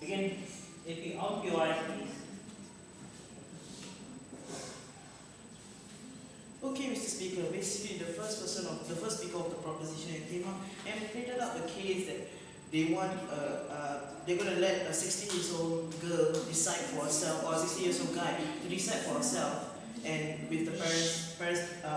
Again, if you on your eyes, please. Okay, Mr. Speaker, basically the first speaker of the proposition came up and printed up a case that they're gonna let a 16-year-old girl decide for herself, or a 16-year-old guy to decide for herself, and with the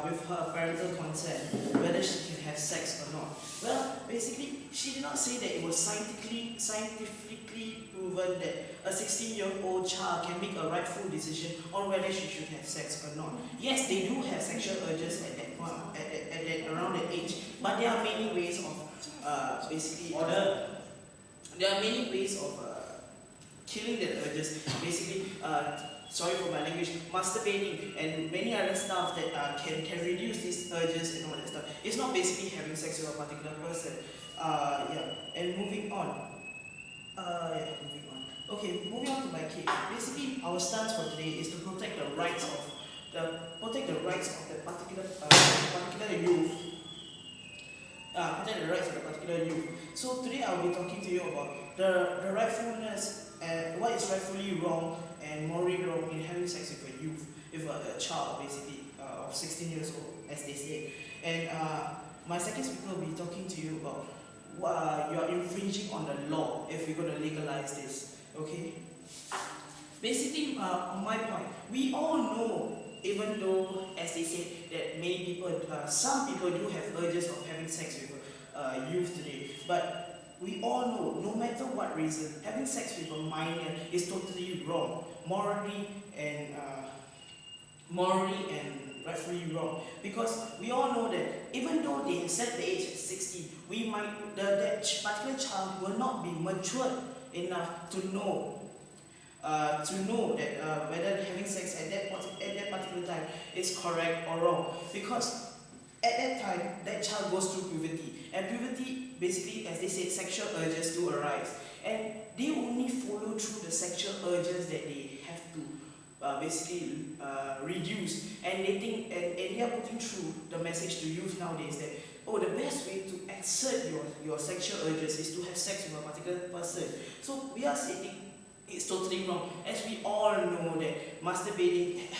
with her parental consent, whether she can have sex or not. Well, basically, she did not say that it was scientifically proven that a 16-year-old child can make a rightful decision on whether she should have sex or not. Yes, they do have sexual urges at that point, around that age, but there are many ways of there are many ways of killing that urges. Basically, sorry for my language, masturbating and many other stuff that can reduce these urges and all that stuff. It's not basically having sex with a particular person. And moving on. Okay, moving on to my case. Basically, our stance for today is to protect the rights of the particular youth. Protect the rights of the particular youth. So today I will be talking to you about the rightfulness and what is rightfully wrong and morally wrong in having sex with a youth, with a child basically of 16 years old, as they say. And my second speaker will be talking to you about you are infringing on the law if we're going to legalize this. Okay? Basically, on my point, we all know, even though, as they say, that many people, some people do have urges of having sex with youth today, but we all know, no matter what reason, having sex with a minor is totally wrong, morally and rightfully wrong. Because we all know that even though they have set the age at 16, that particular child will not be matured enough to know that whether having sex at that particular time is correct or wrong. Because at that time, that child goes through puberty, and puberty, basically, as they say, sexual urges do arise, and they only follow through the sexual urges that they have to reduce, and they think, and they are putting through the message to youth nowadays that, oh, the best way to exert your sexual urges is to have sex with a particular person. So we are stating it's totally wrong, as we all know that masturbating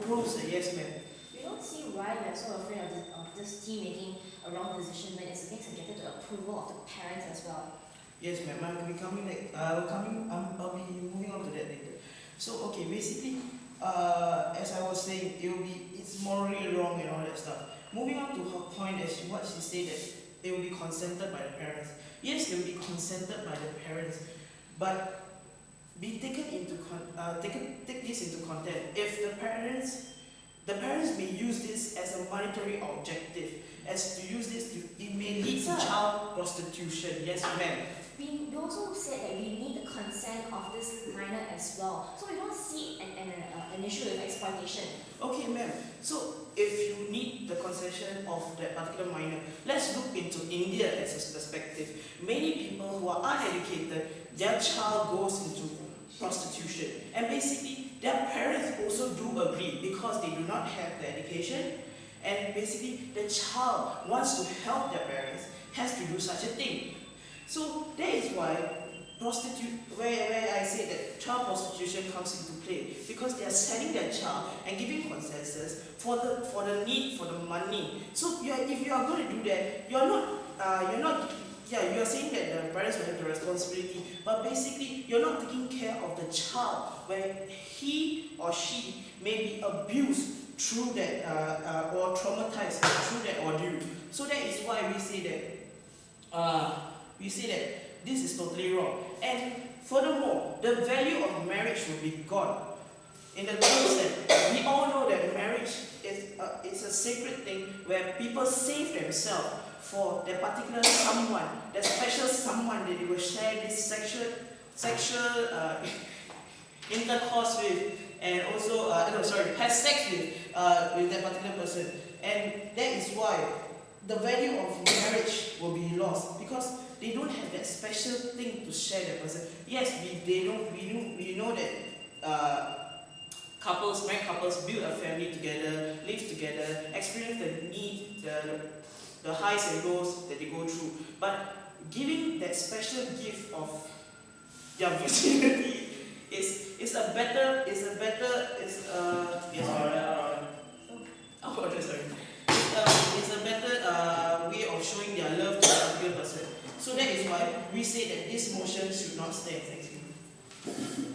proves that. Yes, ma'am. We don't see why we are so afraid of this teen making a wrong decision when it's being subjected to approval of the parents as well. Yes, ma'am. I'll be I'll be moving on to that later. So, okay, basically, as I was saying, it's morally wrong and all that stuff. Moving on to her point, as what she said, that it will be consented by the parents. Yes, it will be consented by the parents, but be taken into take this into context. If the parents may use this as a monetary objective, as to use this it may lead to child prostitution. Yes, ma'am. We also said that we need the consent of this minor as well. So we don't see an issue with exploitation. Okay, ma'am. So if you need the concession of that particular minor, let's look into India as a perspective. Many people who are uneducated, their child goes into prostitution, and basically their parents also do agree because they do not have the education, and basically the child wants to help their parents, has to do such a thing. So that is why where I say that child prostitution comes into play, because they are selling their child and giving consensus for the need for the money. So if you are going to do that, you are saying that the parents will have the responsibility, but basically you're not taking care of the child, where he or she may be abused through that or traumatized through that ordeal. So that is why we say that this is totally wrong. And furthermore, the value of marriage will be gone. In the terms that we all know that marriage is a sacred thing where people save themselves for that particular someone, that special someone that they will share this sexual intercourse with, and also have sex with that particular person. And that is why the value of marriage will be lost, because they don't have that special thing to share that person. Yes, we know that married couples build a family together, live together, experience the need, the highs and lows that they go through. But giving that special gift of their virginity. It's a better yes, Alright. oh, sorry. It's a better way of showing their love to the other person. So that is why we say that this motion should not stand. Thank you.